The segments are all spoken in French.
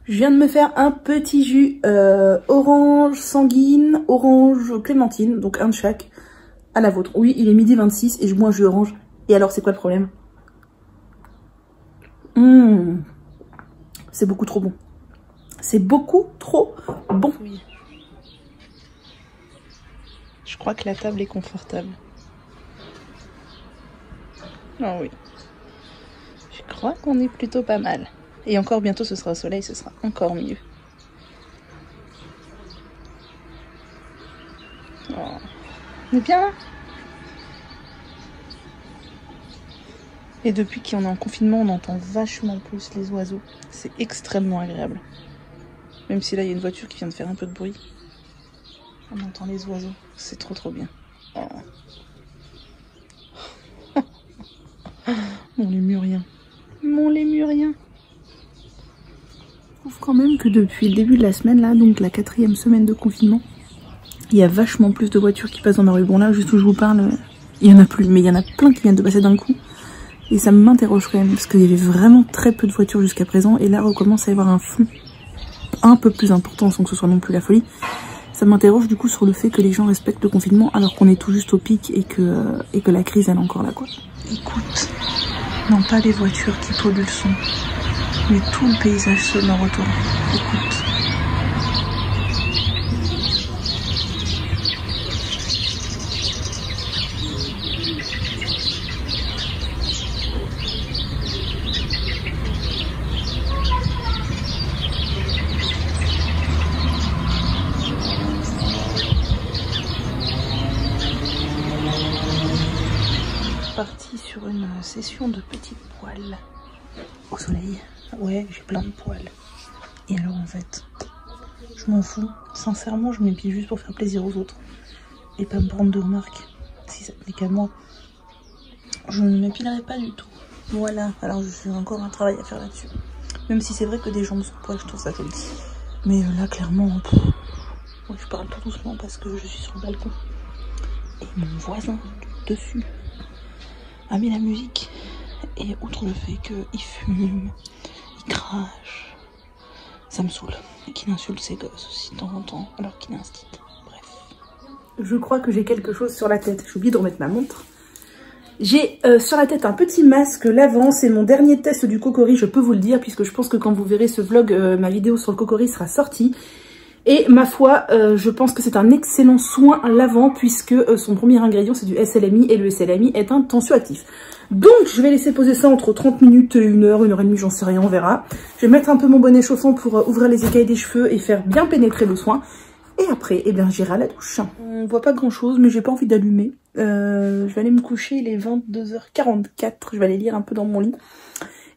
Je viens de me faire un petit jus orange sanguine, orange clémentine, donc un de chaque, à la vôtre. Oui, il est midi 26 et je bois un jus orange. Et alors, c'est quoi le problème? C'est beaucoup trop bon. C'est beaucoup trop bon. Oui. Je crois que la table est confortable. Ah oui. Je crois qu'on est plutôt pas mal. Et encore bientôt ce sera au soleil, ce sera encore mieux. Oh. On est bien là. Et depuis qu'on est en confinement, on entend vachement plus les oiseaux. C'est extrêmement agréable. Même si là, il y a une voiture qui vient de faire un peu de bruit. On entend les oiseaux. C'est trop trop bien. Oh. Mon lémurien. Mon lémurien. Je trouve quand même que depuis le début de la semaine, là, donc la 4e semaine de confinement, il y a vachement plus de voitures qui passent dans ma rue. Bon là, juste où je vous parle, il y en a plus, mais il y en a plein qui viennent de passer d'un coup. Et ça m'interroge quand même, parce qu'il y avait vraiment très peu de voitures jusqu'à présent, et là on commence à y avoir un flux un peu plus important sans que ce soit non plus la folie. Ça m'interroge du coup sur le fait que les gens respectent le confinement alors qu'on est tout juste au pic et que la crise elle est encore là quoi. Écoute, non pas les voitures qui polluent le son, mais tout le paysage sonore autour. Écoute. Partie sur une session de petites poils au soleil. Ouais, j'ai plein de poils. Et alors en fait, je m'en fous. Sincèrement, je m'épile juste pour faire plaisir aux autres. Et pas me prendre de remarques. Si ça tenait qu'à moi, je ne m'épilerai pas du tout. Voilà, alors je suis encore un travail à faire là-dessus. Même si c'est vrai que des jambes sans poils, je trouve ça joli. Mais là, clairement, ouais, je parle tout doucement parce que je suis sur le balcon. Et mon voisin dessus a mis la musique, et outre le fait qu'il fume, il crache, ça me saoule, et qu'il insulte ses gosses aussi de temps en temps, alors qu'il est instit. Bref. Je crois que j'ai quelque chose sur la tête, j'ai oublié de remettre ma montre. J'ai sur la tête un petit masque lavant, c'est mon dernier test du Cocori, je peux vous le dire, puisque je pense que quand vous verrez ce vlog, ma vidéo sur le Cocori sera sortie. Et ma foi, je pense que c'est un excellent soin lavant puisque son premier ingrédient c'est du SLMI et le SLMI est un tensioactif. Donc je vais laisser poser ça entre 30 minutes et 1 heure, 1 heure et demie, j'en sais rien, on verra. Je vais mettre un peu mon bonnet chauffant pour ouvrir les écailles des cheveux et faire bien pénétrer le soin. Et après, eh bien j'irai à la douche. On voit pas grand chose mais j'ai pas envie d'allumer. Je vais aller me coucher, il est 22h44, je vais aller lire un peu dans mon lit.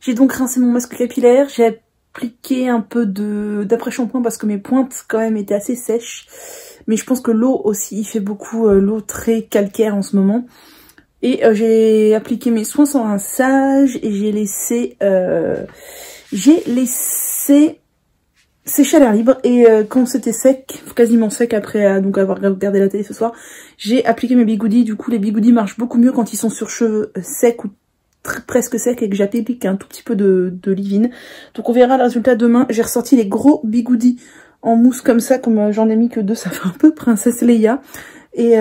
J'ai donc rincé mon masque capillaire, j'ai appliqué un peu d'après-shampoing parce que mes pointes quand même étaient assez sèches. Mais je pense que l'eau aussi, il fait beaucoup l'eau très calcaire en ce moment. Et j'ai appliqué mes soins sans rinçage et j'ai laissé sécher à l'air libre. Et quand c'était sec, quasiment sec après donc avoir regardé la télé ce soir, j'ai appliqué mes bigoudis. Du coup les bigoudis marchent beaucoup mieux quand ils sont sur cheveux secs ou presque sec et que j'applique un tout petit peu de leave-in. Donc on verra le résultat demain. J'ai ressorti les gros bigoudis en mousse comme ça, comme j'en ai mis que 2, ça fait un peu princesse Leia. Et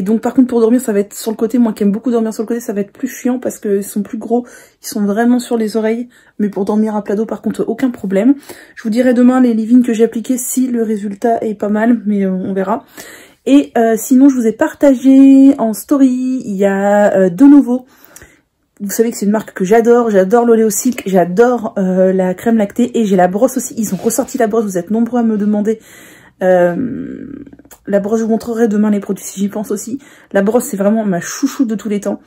donc par contre pour dormir ça va être sur le côté, moi qui aime beaucoup dormir sur le côté, ça va être plus chiant parce qu'ils sont plus gros, ils sont vraiment sur les oreilles. Mais pour dormir à plat dos par contre aucun problème. Je vous dirai demain les leave-in que j'ai appliqués si le résultat est pas mal, mais on verra. Et sinon, je vous ai partagé en story, il y a de nouveau, vous savez que c'est une marque que j'adore l'Oléo Silk, j'adore la crème lactée et j'ai la brosse aussi. Ils ont ressorti la brosse, vous êtes nombreux à me demander. La brosse, je vous montrerai demain les produits si j'y pense aussi. La brosse, c'est vraiment ma chouchou de tous les temps.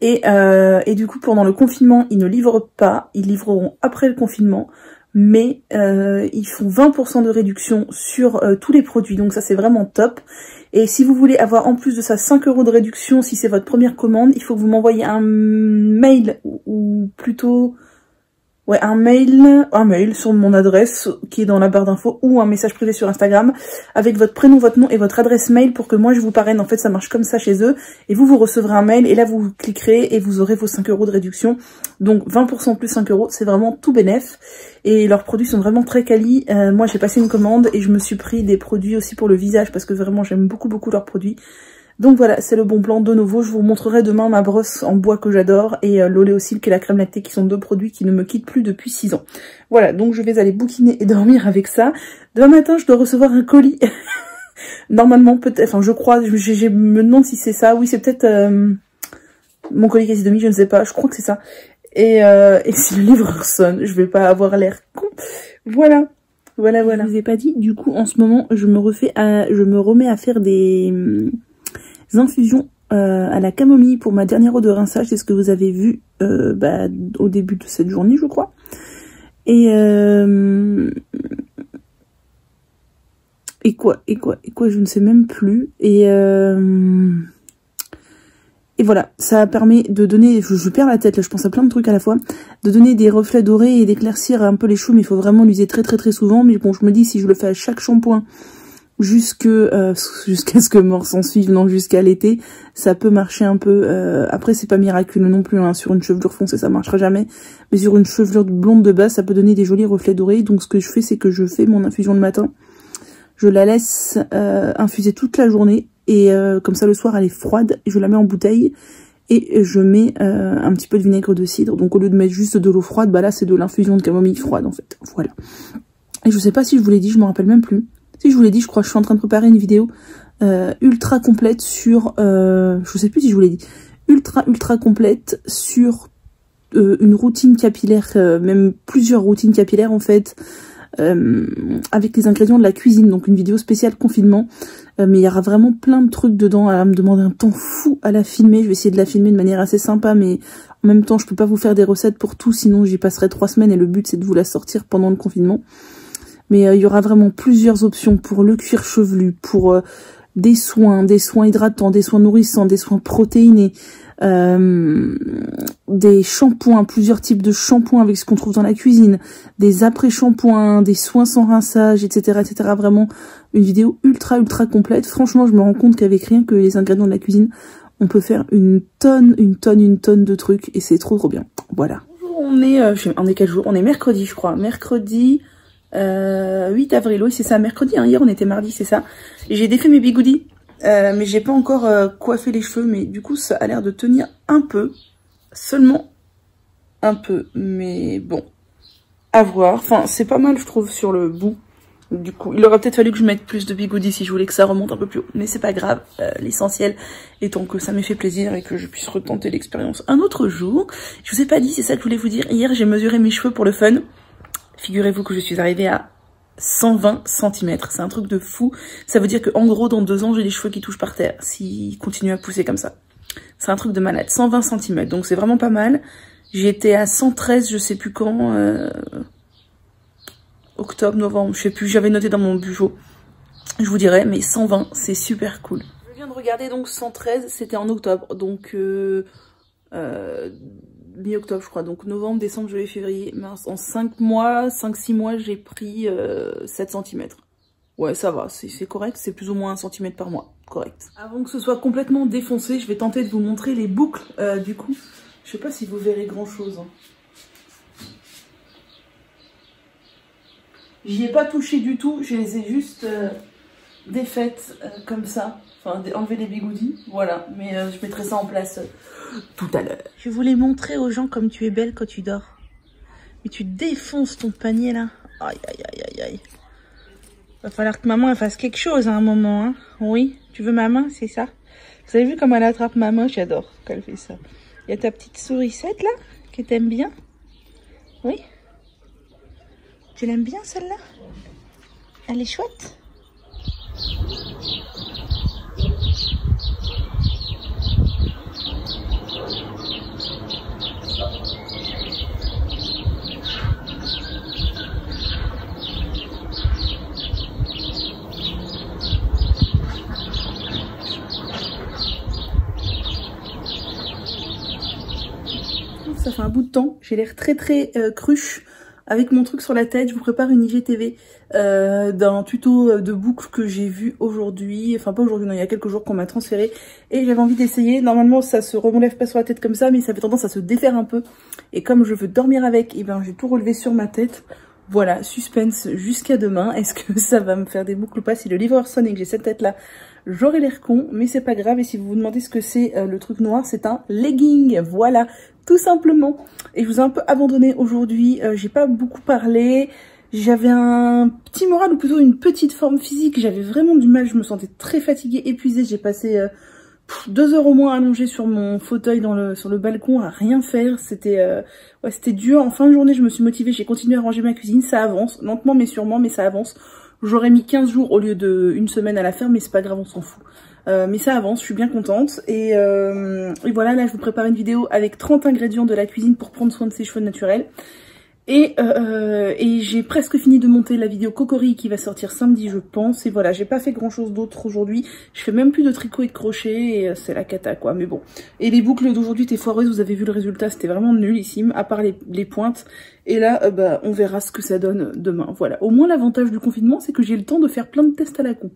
Et du coup, pendant le confinement, ils ne livrent pas, ils livreront après le confinement. Mais ils font 20% de réduction sur tous les produits, donc ça c'est vraiment top. Et si vous voulez avoir en plus de ça 5 € de réduction si c'est votre première commande, il faut que vous m'envoyiez un mail ou plutôt Ouais, un mail sur mon adresse qui est dans la barre d'infos ou un message privé sur Instagram avec votre prénom, votre nom et votre adresse mail pour que moi je vous parraine. En fait, ça marche comme ça chez eux. Et vous recevrez un mail et là vous cliquerez et vous aurez vos 5 € de réduction. Donc 20% plus 5 €, c'est vraiment tout bénef. Et leurs produits sont vraiment très quali. Moi j'ai passé une commande et je me suis pris des produits aussi pour le visage parce que vraiment j'aime beaucoup leurs produits. Donc voilà, c'est le bon plan de nouveau. Je vous montrerai demain ma brosse en bois que j'adore et l'oléosil qui est la crème lactée qui sont 2 produits qui ne me quittent plus depuis 6 ans. Voilà, donc je vais aller bouquiner et dormir avec ça. Demain matin, je dois recevoir un colis. Normalement, peut-être, enfin je crois, je me demande si c'est ça. Oui, c'est peut-être mon colis quasi demi, je ne sais pas. Je crois que c'est ça. Et si le livreur sonne, je vais pas avoir l'air con. Voilà. Voilà. Je vous ai pas dit, du coup, en ce moment, je me remets à faire des infusions à la camomille pour ma dernière eau de rinçage. C'est ce que vous avez vu au début de cette journée, je crois. Et quoi, je ne sais même plus. Et voilà, ça permet de donner, je perds la tête là, je pense à plein de trucs à la fois, de donner des reflets dorés et d'éclaircir un peu les cheveux, mais il faut vraiment l'user très souvent. Mais bon, je me dis si je le fais à chaque shampoing jusqu'à ce que mort s'en suive, non, jusqu'à l'été, ça peut marcher un peu. Après, c'est pas miraculeux non plus, hein, sur une chevelure foncée, ça marchera jamais. Mais sur une chevelure blonde de base, ça peut donner des jolis reflets dorés. Donc, ce que je fais, c'est que je fais mon infusion le matin. Je la laisse infuser toute la journée. Et comme ça, le soir, elle est froide. Et je la mets en bouteille. Et je mets un petit peu de vinaigre de cidre. Donc, au lieu de mettre juste de l'eau froide, bah là, c'est de l'infusion de camomille froide, en fait. Voilà. Et je sais pas si je vous l'ai dit, je me rappelle même plus. Si je vous l'ai dit, je crois que je suis en train de préparer une vidéo ultra complète sur... je sais plus si je vous l'ai dit. Ultra complète sur une routine capillaire, même plusieurs routines capillaires en fait, avec les ingrédients de la cuisine. Donc une vidéo spéciale confinement. Mais il y aura vraiment plein de trucs dedans. Elle va me demander un temps fou à la filmer. Je vais essayer de la filmer de manière assez sympa, mais en même temps, je peux pas vous faire des recettes pour tout, sinon j'y passerai 3 semaines et le but c'est de vous la sortir pendant le confinement. Mais il y aura vraiment plusieurs options pour le cuir chevelu, pour des soins hydratants, des soins nourrissants, des soins protéinés, des shampoings, plusieurs types de shampoings avec ce qu'on trouve dans la cuisine, des après-shampoings, des soins sans rinçage, etc., etc. Vraiment une vidéo ultra complète. Franchement, je me rends compte qu'avec rien que les ingrédients de la cuisine, on peut faire une tonne de trucs et c'est trop bien. Voilà. On est quel jour? On est mercredi, je crois. Mercredi 8 avril, oui c'est ça, mercredi, hein. Hier on était mardi, c'est ça. J'ai défait mes bigoudis, mais j'ai pas encore coiffé les cheveux, mais du coup ça a l'air de tenir un peu, seulement un peu, mais bon, à voir. Enfin c'est pas mal je trouve sur le bout, du coup il aurait peut-être fallu que je mette plus de bigoudis si je voulais que ça remonte un peu plus haut, mais c'est pas grave, l'essentiel étant que ça m'ait fait plaisir et que je puisse retenter l'expérience un autre jour. Je vous ai pas dit, c'est ça que je voulais vous dire, hier j'ai mesuré mes cheveux pour le fun. Figurez-vous que je suis arrivée à 120 cm. C'est un truc de fou. Ça veut dire qu'en gros, dans 2 ans, j'ai les cheveux qui touchent par terre. S'ils continuent à pousser comme ça. C'est un truc de malade. 120 cm. Donc c'est vraiment pas mal. J'étais à 113, je sais plus quand. Octobre, novembre, je sais plus. J'avais noté dans mon bureau. Je vous dirai, mais 120, c'est super cool. Je viens de regarder, donc 113, c'était en octobre. Donc... mi-octobre je crois, donc novembre, décembre, janvier, février, mars, en 5 mois, 5-6 mois, j'ai pris 7 cm. Ouais, ça va, c'est correct, c'est plus ou moins 1 cm par mois, correct. Avant que ce soit complètement défoncé, je vais tenter de vous montrer les boucles, du coup. Je sais pas si vous verrez grand chose. Hein. J'y ai pas touché du tout, je les ai juste défaites comme ça. Enfin, enlever les bigoudis, voilà. Mais je mettrai ça en place tout à l'heure. Je voulais montrer aux gens comme tu es belle quand tu dors. Mais tu défonces ton panier là. Aïe. Va falloir que maman elle fasse quelque chose à un moment. Hein. Oui, tu veux ma main, c'est ça? Vous avez vu comment elle attrape ma main? J'adore quand elle fait ça. Il y a ta petite sourisette là, que t'aimes bien. Oui. Tu l'aimes bien celle-là? Elle est chouette. Ça fait un bout de temps, j'ai l'air très cruche. avec mon truc sur la tête. Je vous prépare une IGTV d'un tuto de boucle que j'ai vu aujourd'hui, enfin pas aujourd'hui, non, il y a quelques jours qu'on m'a transféré et j'avais envie d'essayer. Normalement ça se relève pas sur la tête comme ça, mais ça fait tendance à se défaire un peu et comme je veux dormir avec, et ben j'ai tout relevé sur ma tête. Voilà, suspense jusqu'à demain. Est-ce que ça va me faire des boucles ou pas? Si le livreur sonne et que j'ai cette tête là, j'aurai l'air con, mais c'est pas grave. Et si vous vous demandez ce que c'est le truc noir, c'est un legging, voilà, tout simplement. Et je vous ai un peu abandonné aujourd'hui, j'ai pas beaucoup parlé. J'avais un petit moral, ou plutôt une petite forme physique. J'avais vraiment du mal, je me sentais très fatiguée, épuisée. J'ai passé 2 heures au moins allongée sur mon fauteuil sur le balcon à rien faire. C'était ouais, c'était dur. En fin de journée, je me suis motivée, j'ai continué à ranger ma cuisine. Ça avance, lentement mais sûrement, mais ça avance. J'aurais mis 15 jours au lieu d'1 semaine à la faire, mais c'est pas grave, on s'en fout. Mais ça avance, je suis bien contente. Et voilà, là je vous prépare une vidéo avec 30 ingrédients de la cuisine pour prendre soin de ses cheveux naturels. Et j'ai presque fini de monter la vidéo Cocori qui va sortir samedi je pense. Et voilà, j'ai pas fait grand chose d'autre aujourd'hui. Je fais même plus de tricot et de crochet et c'est la cata quoi, mais bon. Et les boucles d'aujourd'hui étaient foireuses, vous avez vu le résultat, c'était vraiment nullissime, à part les pointes. Et là, bah, on verra ce que ça donne demain, voilà. Au moins l'avantage du confinement, c'est que j'ai le temps de faire plein de tests à la con.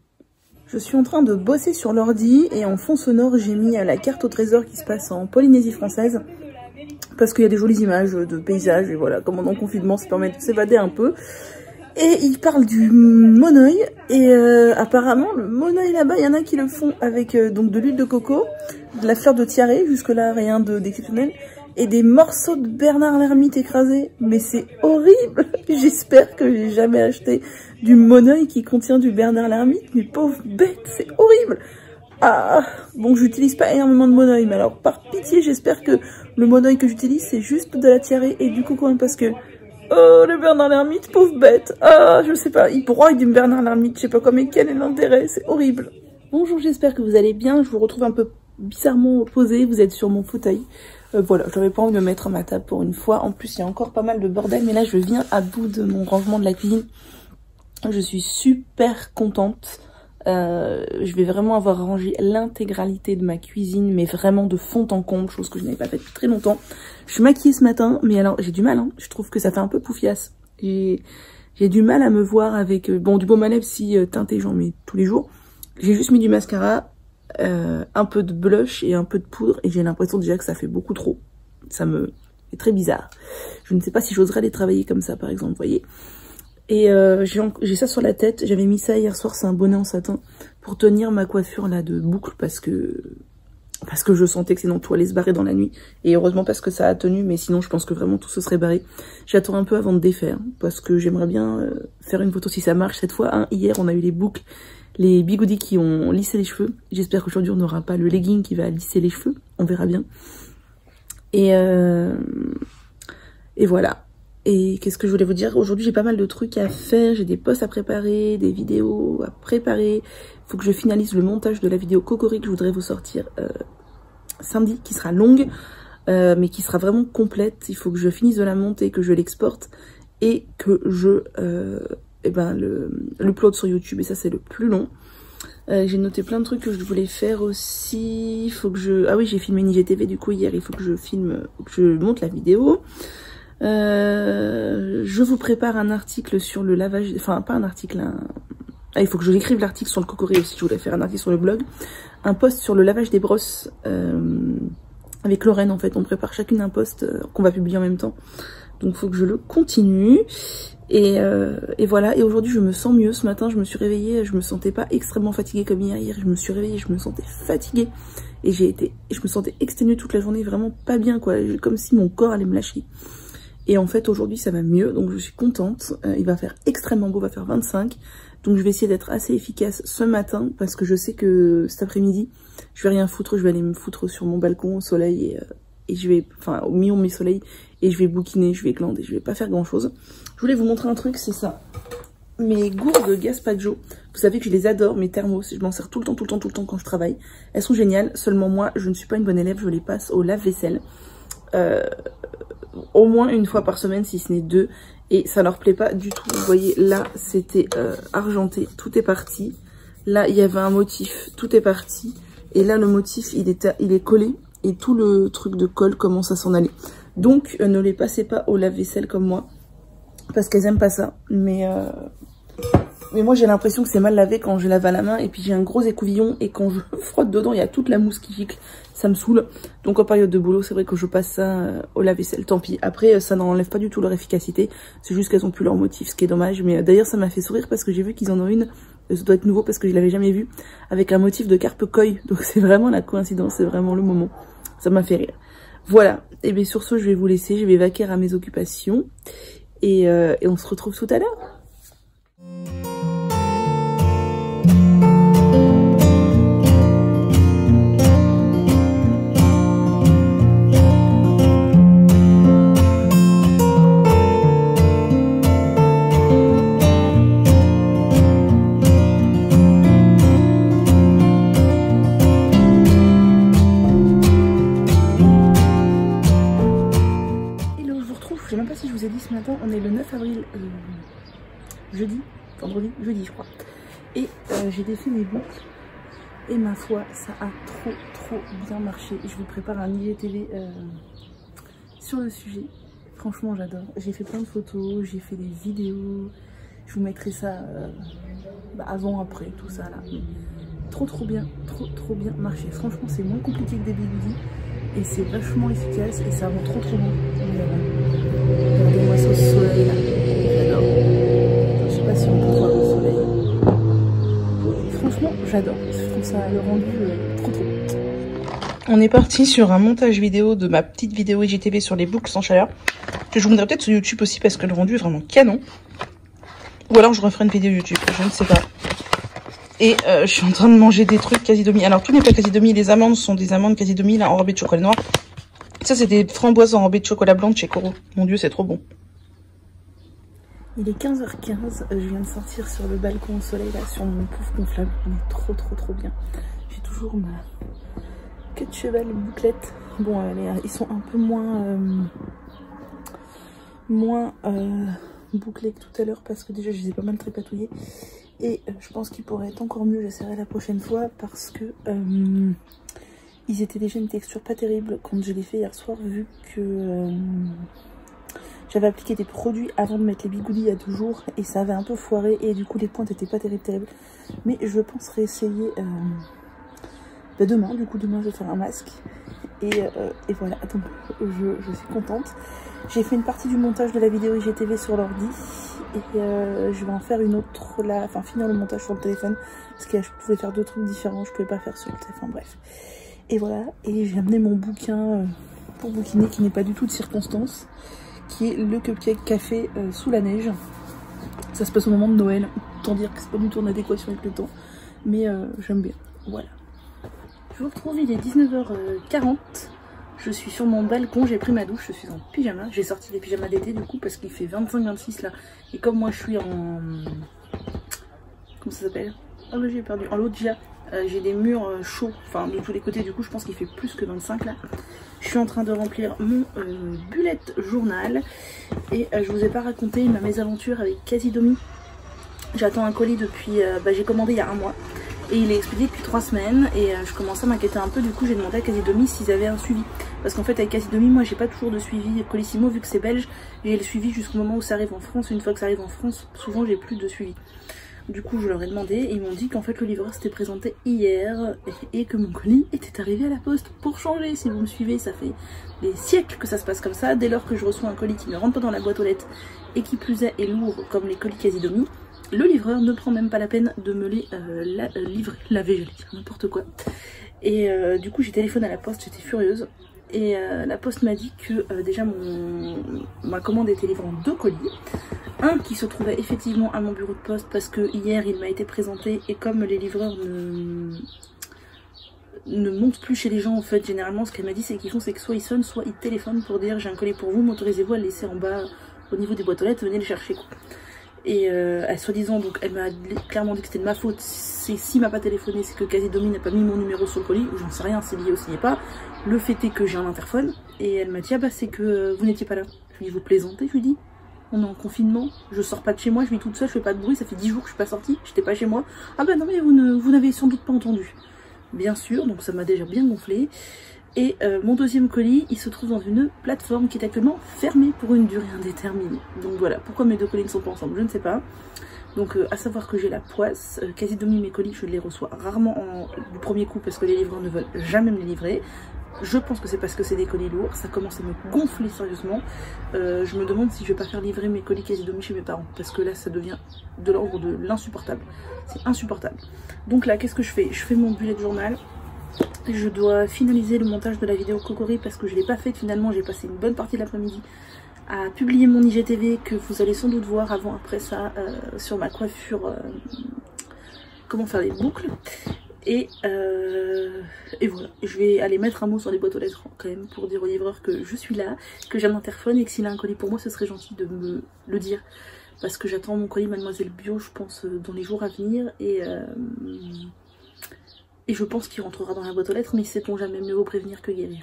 Je suis en train de bosser sur l'ordi et en fond sonore, j'ai mis la carte au trésor qui se passe en Polynésie française. Parce qu'il y a des jolies images de paysages et voilà, comme on est en confinement, ça permet de s'évader un peu. Et il parle du monoeil et apparemment le monoeil là-bas, il y en a qui le font avec donc de l'huile de coco, de la fleur de tiare, jusque là rien d'exceptionnel, et des morceaux de Bernard l'ermite écrasés. Mais c'est horrible. J'espère que j'ai jamais acheté du monoeil qui contient du Bernard l'ermite, mais pauvre bête, c'est horrible. Ah, bon, j'utilise pas énormément de monoeil, mais alors par pitié, j'espère que le monoeil que j'utilise, c'est juste de la tiare et du coco, hein, parce que... Oh, le Bernard l'ermite, pauvre bête. Ah, je sais pas, il broye du Bernard l'ermite, je sais pas quoi, mais quel est l'intérêt, c'est horrible. Bonjour, j'espère que vous allez bien, je vous retrouve un peu bizarrement posée, vous êtes sur mon fauteuil. Voilà, j'avais pas envie de me mettre à ma table pour une fois, en plus il y a encore pas mal de bordel, mais là je viens à bout de mon rangement de la cuisine. Je suis super contente. Je vais vraiment avoir rangé l'intégralité de ma cuisine, mais vraiment de fond en comble, chose que je n'avais pas fait depuis très longtemps. Je suis maquillée ce matin, mais alors j'ai du mal, hein. Je trouve que ça fait un peu poufiasse. J'ai du mal à me voir avec, bon, du baume à lèvres si teinté, j'en mets tous les jours. J'ai juste mis du mascara, un peu de blush et un peu de poudre, et j'ai l'impression déjà que ça fait beaucoup trop. Ça me est très bizarre. Je ne sais pas si j'oserais les travailler comme ça, par exemple, vous voyez. Et j'ai ça sur la tête, j'avais mis ça hier soir, c'est un bonnet en satin, pour tenir ma coiffure là de boucle, parce que je sentais que sinon tout allait se barrer dans la nuit. Et heureusement parce que ça a tenu, mais sinon je pense que vraiment tout se serait barré. J'attends un peu avant de défaire, parce que j'aimerais bien faire une photo si ça marche cette fois. Hein. Hier on a eu les boucles, les bigoudis qui ont lissé les cheveux. J'espère qu'aujourd'hui on n'aura pas le legging qui va lisser les cheveux, on verra bien. Et voilà. Et qu'est-ce que je voulais vous dire? Aujourd'hui, j'ai pas mal de trucs à faire. J'ai des posts à préparer, des vidéos à préparer. Il faut que je finalise le montage de la vidéo Cocori que je voudrais vous sortir samedi, qui sera longue, mais qui sera vraiment complète. Il faut que je finisse de la monter, que je l'exporte et que je l'upload sur YouTube. Et ça, c'est le plus long. J'ai noté plein de trucs que je voulais faire aussi. Il faut que je... Ah oui, j'ai filmé une IGTV du coup hier. Il faut que je filme, que je monte la vidéo. Je vous prépare un article sur le lavage, enfin pas un article, il faut que je réécrive l'article sur le Cocori aussi, je voulais faire un article sur le blog, un post sur le lavage des brosses, avec Lorraine en fait, on prépare chacune un post qu'on va publier en même temps, donc il faut que je le continue, et voilà, et aujourd'hui je me sens mieux. Ce matin je me suis réveillée, je me sentais pas extrêmement fatiguée comme hier je me suis réveillée, je me sentais fatiguée, et je me sentais exténuée toute la journée, vraiment pas bien quoi, comme si mon corps allait me lâcher. Et en fait aujourd'hui ça va mieux, donc je suis contente. Il va faire extrêmement beau, il va faire 25. Donc je vais essayer d'être assez efficace ce matin, parce que je sais que cet après-midi je vais rien foutre, je vais aller me foutre sur mon balcon au soleil et je vais, enfin au milieu de mes soleils, et je vais bouquiner, je vais glander, je vais pas faire grand chose. Je voulais vous montrer un truc, c'est ça. Mes gourdes Gaspacho, vous savez que je les adore, mes thermos, je m'en sers tout le temps quand je travaille. Elles sont géniales, seulement moi je ne suis pas une bonne élève, je les passe au lave-vaisselle. Au moins une fois par semaine, si ce n'est 2, et ça leur plaît pas du tout. Vous voyez là c'était argenté, tout est parti. Là il y avait un motif, tout est parti, et là le motif il est collé, et tout le truc de colle commence à s'en aller. Donc ne les passez pas au lave-vaisselle comme moi, parce qu'elles aiment pas ça. Mais moi j'ai l'impression que c'est mal lavé quand je lave à la main, et puis j'ai un gros écouvillon, et quand je frotte dedans il y a toute la mousse qui gicle, ça me saoule. Donc en période de boulot c'est vrai que je passe ça au lave-vaisselle, tant pis. Après ça n'enlève pas du tout leur efficacité, c'est juste qu'elles ont plus leur motif, ce qui est dommage. Mais d'ailleurs ça m'a fait sourire parce que j'ai vu qu'ils en ont une, ça doit être nouveau parce que je l'avais jamais vu, avec un motif de carpe koi, donc c'est vraiment la coïncidence, c'est vraiment le moment, ça m'a fait rire. Voilà, et bien sur ce je vais vous laisser, je vais vaquer à mes occupations, et on se retrouve tout à l'heure. Ce matin, on est le 9 avril, jeudi, je crois, et j'ai défait mes boucles, et ma foi ça a trop bien marché. Je vous prépare un IGTV sur le sujet, franchement j'adore. J'ai fait plein de photos, j'ai fait des vidéos, je vous mettrai ça avant, après, tout ça là. Mais trop bien marché, franchement c'est moins compliqué que des bigoudis, et c'est vachement efficace, et ça rend trop bon. Regardez-moi ce soleil là, j'adore. Je sais pas si on peut voir le soleil. Franchement, j'adore. Je trouve ça le rendu trop bon. On est parti sur un montage vidéo de ma petite vidéo IGTV sur les boucles sans chaleur, que je vous mettrai peut-être sur YouTube aussi parce que le rendu est vraiment canon. Ou alors je referai une vidéo YouTube, je ne sais pas. Et je suis en train de manger des trucs quasi demi. Alors tout n'est pas quasi demi, les amandes sont des amandes quasi demi là, enrobées de chocolat noir. Ça c'est des framboises enrobées de chocolat blanc de chez Coro. Mon dieu c'est trop bon. Il est 15h15, je viens de sortir sur le balcon au soleil là, sur mon pouf gonflable. On est trop bien. J'ai toujours ma queue de cheval bouclette. Bon ils sont un peu moins bouclés que tout à l'heure parce que déjà je les ai pas mal trépatouillés. Et je pense qu'ils pourraient être encore mieux, j'essaierai la prochaine fois parce que ils étaient déjà une texture pas terrible quand je l'ai fait hier soir, vu que j'avais appliqué des produits avant de mettre les bigoudis il y a 2 jours et ça avait un peu foiré et du coup les pointes étaient pas terribles. Mais je pense réessayer demain, du coup demain je vais faire un masque et voilà, donc je suis contente. J'ai fait une partie du montage de la vidéo IGTV sur l'ordi et je vais en faire une autre là, enfin finir le montage sur le téléphone parce que je pouvais faire 2 trucs différents, je pouvais pas faire sur le téléphone, bref. Et voilà, et j'ai amené mon bouquin pour bouquiner qui n'est pas du tout de circonstance, qui est le Cupcake Café sous la neige. Ça se passe au moment de Noël, autant dire que c'est pas du tout en adéquation avec le temps, mais j'aime bien, voilà. Je vous retrouve, il est 19h40, je suis sur mon balcon, j'ai pris ma douche, je suis en pyjama, j'ai sorti des pyjamas d'été du coup parce qu'il fait 25-26 là, et comme moi je suis en... comment ça s'appelle? Oh là j'ai perdu, en loggia. J'ai des murs chauds, enfin de tous les côtés, du coup je pense qu'il fait plus que 25 là. Je suis en train de remplir mon bullet journal et je vous ai pas raconté ma mésaventure avec Casidomi. J'attends un colis depuis, j'ai commandé il y a 1 mois et il est expédié depuis 3 semaines et je commençais à m'inquiéter un peu. Du coup j'ai demandé à Casidomi s'ils avaient un suivi, parce qu'en fait avec Casidomi moi j'ai pas toujours de suivi Colissimo vu que c'est belge. J'ai le suivi jusqu'au moment où ça arrive en France. Une fois que ça arrive en France, souvent j'ai plus de suivi. Du coup je leur ai demandé et ils m'ont dit qu'en fait le livreur s'était présenté hier et que mon colis était arrivé à la poste. Pour changer, si vous me suivez, ça fait des siècles que ça se passe comme ça. Dès lors que je reçois un colis qui ne rentre pas dans la boîte aux lettres et qui plus est lourd comme les colis Casidomi, le livreur ne prend même pas la peine de me les laver, j'allais dire n'importe quoi. Et du coup j'ai téléphoné à la poste, j'étais furieuse. Et la poste m'a dit que déjà ma commande était livrée en 2 colis. Un qui se trouvait effectivement à mon bureau de poste parce que hier il m'a été présenté et comme les livreurs ne montent plus chez les gens en fait, généralement ce qu'elle m'a dit c'est qu'ils font c'est que soit ils sonnent soit ils téléphonent pour dire j'ai un colis pour vous, m'autorisez-vous à le laisser en bas au niveau des boîtes aux lettres, venez le chercher quoi. Et soi-disant donc elle m'a clairement dit que c'était de ma faute, s'il m'a pas téléphoné c'est que Casidomi n'a pas mis mon numéro sur le colis, ou j'en sais rien, c'est lié ou c'est pas. Le fait est que j'ai un interphone et elle m'a dit ah bah c'est que vous n'étiez pas là. Je lui dis vous plaisantez, je lui dis. On est en confinement, je sors pas de chez moi, je vis toute seule, je fais pas de bruit, ça fait 10 jours que je suis pas sortie, j'étais pas chez moi. Ah bah non mais vous n'avez sans doute pas entendu. Bien sûr, donc ça m'a déjà bien gonflé. Et mon deuxième colis, il se trouve dans une plateforme qui est actuellement fermée pour une durée indéterminée. Donc voilà, pourquoi mes deux colis ne sont pas ensemble, je ne sais pas. Donc à savoir que j'ai la poisse, quasi demi mes colis, je les reçois rarement du premier coup parce que les livreurs ne veulent jamais me les livrer. Je pense que c'est parce que c'est des colis lourds, ça commence à me gonfler sérieusement. Je me demande si je vais pas faire livrer mes colis quasi demi chez mes parents, parce que là ça devient de l'ordre de l'insupportable. C'est insupportable. Donc là, qu'est-ce que je fais? Je fais mon bullet journal. Je dois finaliser le montage de la vidéo Kokori parce que je ne l'ai pas faite finalement. J'ai passé une bonne partie de l'après-midi à publier mon IGTV que vous allez sans doute voir avant après ça sur ma coiffure, comment faire des boucles. Et voilà, je vais aller mettre un mot sur les boîtes aux lettres quand même pour dire au livreur que je suis là, que j'ai un interphone et que s'il a un colis pour moi ce serait gentil de me le dire. Parce que j'attends mon colis Mademoiselle Bio je pense dans les jours à venir et je pense qu'il rentrera dans la boîte aux lettres, mais sait-on jamais, mieux vaut prévenir que guérir.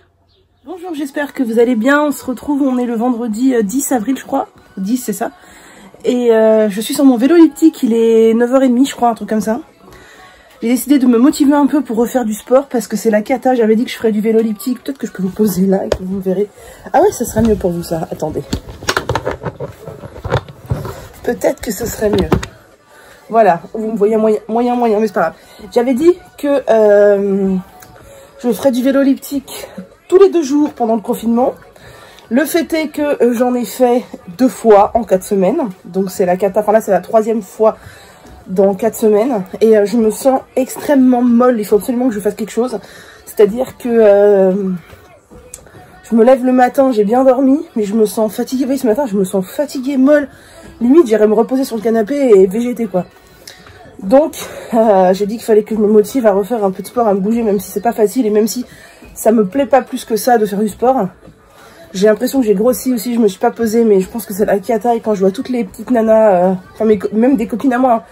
Bonjour, j'espère que vous allez bien. On se retrouve, on est le vendredi 10 avril je crois. 10 c'est ça. Et je suis sur mon vélo elliptique, il est 9h30 je crois, un truc comme ça. J'ai décidé de me motiver un peu pour refaire du sport parce que c'est la cata. J'avais dit que je ferais du vélo elliptique. Peut-être que je peux vous poser là et que vous me verrez. Ah ouais, ça serait mieux pour vous ça. Attendez. Peut-être que ce serait mieux. Voilà, vous me voyez moyen, mais c'est pas grave. J'avais dit que je ferais du vélo elliptique tous les 2 jours pendant le confinement. Le fait est que j'en ai fait 2 fois en 4 semaines. Donc c'est la cata, enfin là c'est la 3e fois dans 4 semaines. Et je me sens extrêmement molle, il faut absolument que je fasse quelque chose. C'est-à-dire que je me lève le matin, j'ai bien dormi, mais je me sens fatiguée. Oui, ce matin je me sens fatiguée, molle. Limite j'irais me reposer sur le canapé et végéter quoi. Donc j'ai dit qu'il fallait que je me motive à refaire un peu de sport, à me bouger, même si c'est pas facile et même si ça me plaît pas plus que ça de faire du sport. J'ai l'impression que j'ai grossi aussi, je me suis pas pesée, mais je pense que c'est la cata. Et quand je vois toutes les petites nanas, même des copines à moi, hein,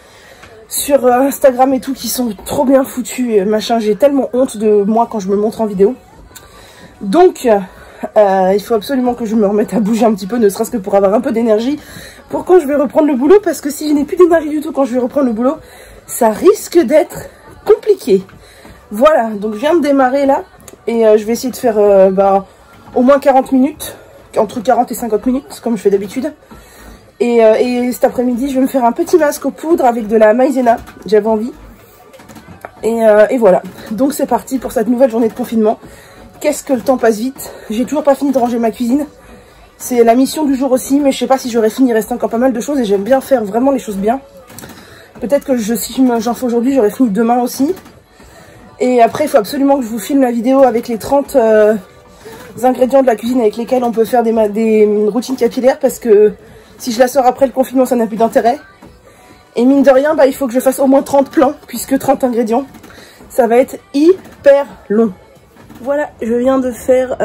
sur Instagram et tout, qui sont trop bien foutues et machin, j'ai tellement honte de moi quand je me montre en vidéo. Donc il faut absolument que je me remette à bouger un petit peu, ne serait-ce que pour avoir un peu d'énergie pour quand je vais reprendre le boulot, parce que si je n'ai plus d'énergie du tout quand je vais reprendre le boulot, ça risque d'être compliqué. Voilà, donc je viens de démarrer là, et je vais essayer de faire au moins 40 minutes, entre 40 et 50 minutes, comme je fais d'habitude. Et cet après-midi, je vais me faire un petit masque aux poudres avec de la maïzena, j'avais envie. Et voilà, donc c'est parti pour cette nouvelle journée de confinement. Qu'est-ce que le temps passe vite. J'ai toujours pas fini de ranger ma cuisine. C'est la mission du jour aussi, mais je sais pas si j'aurai fini, il reste encore pas mal de choses et j'aime bien faire vraiment les choses bien. Peut-être que si j'en fais aujourd'hui, j'aurai fini demain aussi. Et après, il faut absolument que je vous filme la vidéo avec les 30 ingrédients de la cuisine avec lesquels on peut faire des routines capillaires, parce que si je la sors après le confinement, ça n'a plus d'intérêt. Et mine de rien, il faut que je fasse au moins 30 plans, puisque 30 ingrédients, ça va être hyper long. Voilà, je viens de faire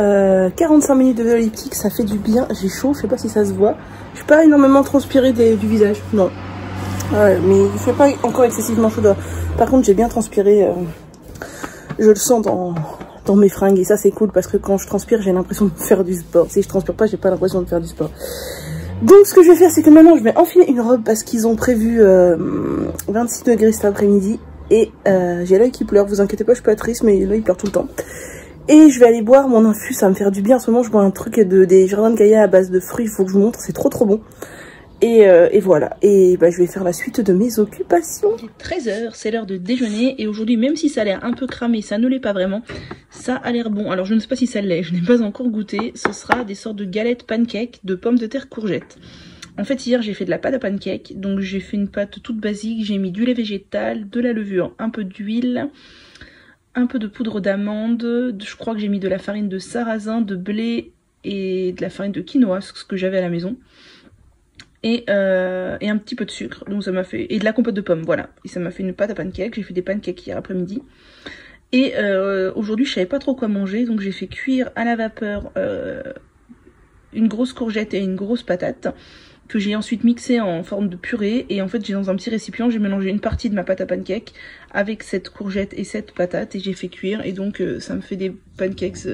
45 minutes de vélo elliptique, ça fait du bien, j'ai chaud, je sais pas si ça se voit. Je suis pas énormément transpirée du visage, non. Mais il fait pas encore excessivement chaud dehors. Par contre, j'ai bien transpiré, je le sens dans mes fringues et ça c'est cool parce que quand je transpire, j'ai l'impression de faire du sport. Si je transpire pas, j'ai pas l'impression de faire du sport. Donc ce que je vais faire, c'est que maintenant je vais enfiler une robe parce qu'ils ont prévu 26 degrés cet après-midi. Et j'ai l'œil qui pleure, vous inquiétez pas, je suis pas triste, mais l'œil pleure tout le temps. Et je vais aller boire mon infus, ça va me faire du bien. En ce moment, je bois un truc des jardins de Gaïa à base de fruits, il faut que je vous montre, c'est trop bon. Et voilà, et je vais faire la suite de mes occupations. Il est 13 h, c'est l'heure de déjeuner, et aujourd'hui, même si ça a l'air un peu cramé, ça ne l'est pas vraiment, ça a l'air bon. Alors je ne sais pas si ça l'est, je n'ai pas encore goûté, ce sera des sortes de galettes pancakes de pommes de terre courgettes. En fait, hier, j'ai fait de la pâte à pancakes, donc j'ai fait une pâte toute basique, j'ai mis du lait végétal, de la levure, un peu d'huile, un peu de poudre d'amande, je crois que j'ai mis de la farine de sarrasin, de blé et de la farine de quinoa, ce que j'avais à la maison. Et un petit peu de sucre, donc ça m'a fait, et de la compote de pommes, voilà. Et ça m'a fait une pâte à pancakes, j'ai fait des pancakes hier après-midi. Et aujourd'hui, je savais pas trop quoi manger, donc j'ai fait cuire à la vapeur une grosse courgette et une grosse patate, que j'ai ensuite mixé en forme de purée. Et en fait, j'ai dans un petit récipient, j'ai mélangé une partie de ma pâte à pancakes avec cette courgette et cette patate, et j'ai fait cuire. Et donc, ça me fait des pancakes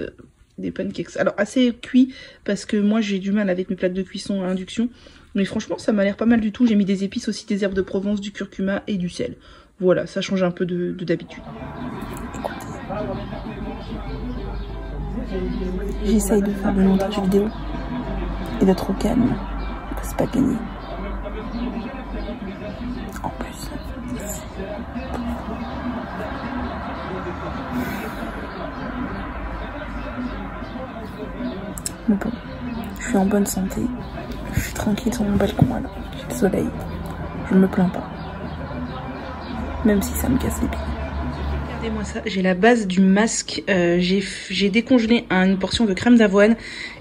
alors assez cuits, parce que moi, j'ai du mal avec mes plaques de cuisson à induction. Mais franchement, ça m'a l'air pas mal du tout. J'ai mis des épices aussi, des herbes de Provence, du curcuma et du sel. Voilà, ça change un peu de d'habitude. J'essaye de faire le montage vidéo et d'être au calme. C'est pas gagné. En plus. Mais bon, je suis en bonne santé. Je suis tranquille sur mon balcon là. J'ai le soleil. Je ne me plains pas. Même si ça me casse les pieds. Regardez-moi ça, j'ai la base du masque. J'ai décongelé une portion de crème d'avoine.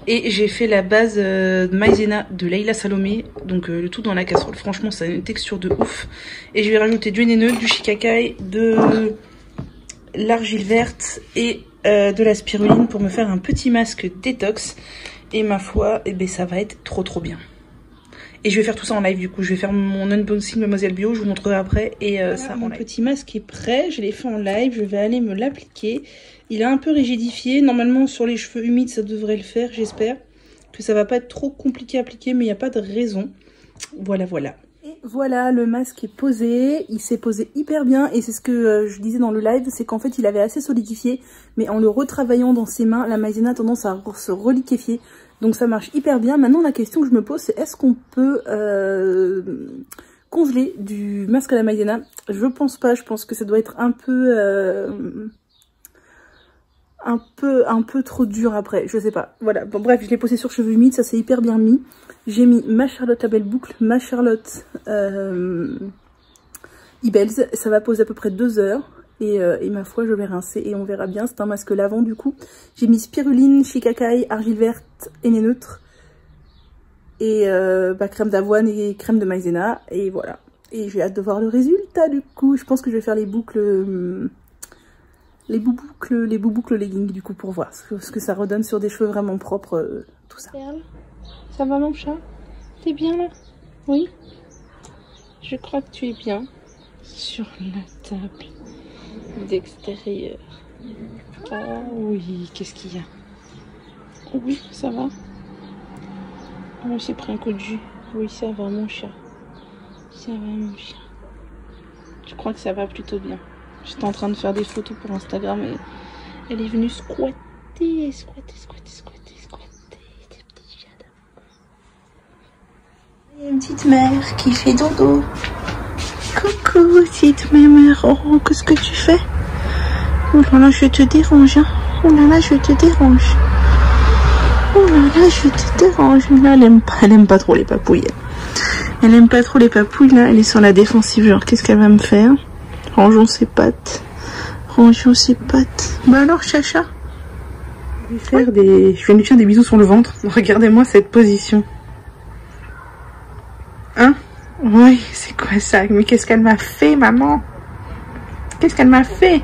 Et j'ai fait la base de maïzena de Leila Salomé. Donc le tout dans la casserole. Franchement, ça a une texture de ouf. Et je vais rajouter du néneux, du shikakai, de l'argile verte et de la spiruline pour me faire un petit masque détox. Et ma foi, eh ben, ça va être trop bien. Et je vais faire tout ça en live du coup. Je vais faire mon unboxing Mademoiselle Bio, je vous montrerai après. Et ça, mon petit masque est prêt, je l'ai fait en live. Je vais aller me l'appliquer. Il est un peu rigidifié. Normalement sur les cheveux humides ça devrait le faire, j'espère. Que ça va pas être trop compliqué à appliquer, mais il n'y a pas de raison. Voilà. Et voilà, le masque est posé, il s'est posé hyper bien et c'est ce que je disais dans le live, c'est qu'en fait il avait assez solidifié, mais en le retravaillant dans ses mains, la maïzena a tendance à se reliquéfier, donc ça marche hyper bien. Maintenant la question que je me pose c'est est-ce qu'on peut congeler du masque à la maïzena? Je pense pas, je pense que ça doit être un peu trop dur après, je sais pas. Voilà, bon bref, je l'ai posé sur cheveux humides, ça s'est hyper bien mis. J'ai mis ma Charlotte la belle boucle, ma Charlotte Ibels, ça va poser à peu près 2 heures. Et ma foi, je vais rincer et on verra bien, c'est un masque lavant du coup. J'ai mis spiruline, shikakai, argile verte et nez neutre. Et crème d'avoine et crème de maïzena, et voilà. Et j'ai hâte de voir le résultat du coup, je pense que je vais faire les boucles... Les bouboucles leggings du coup pour voir ce que ça redonne sur des cheveux vraiment propres, tout ça. Ça va mon chat? T'es bien là? Oui? Je crois que tu es bien sur la table d'extérieur. Ah oui, qu'est-ce qu'il y a? Oui, ça va? Oh, j'ai pris un coup de jus. Oui, ça va mon chat. Ça va mon chat. Je crois que ça va plutôt bien. J'étais en train de faire des photos pour Instagram et elle est venue squatter. Des petits chats d'amour. Il y a une petite mère qui fait dodo. Coucou petite mère. Oh, qu'est-ce que tu fais? Oh là là, je te dérange. Hein. Oh là là, je te dérange. Oh là là, je te dérange. Là, elle aime pas trop les papouilles. Elle aime pas trop les papouilles là. Elle est sur la défensive. Genre, qu'est-ce qu'elle va me faire? Rangeons ses pattes. Rangeons ses pattes. Bah alors, chacha. Je vais lui faire des bisous sur le ventre. Regardez-moi cette position. Hein? Oui, c'est quoi ça? Mais qu'est-ce qu'elle m'a fait, maman? Qu'est-ce qu'elle m'a fait?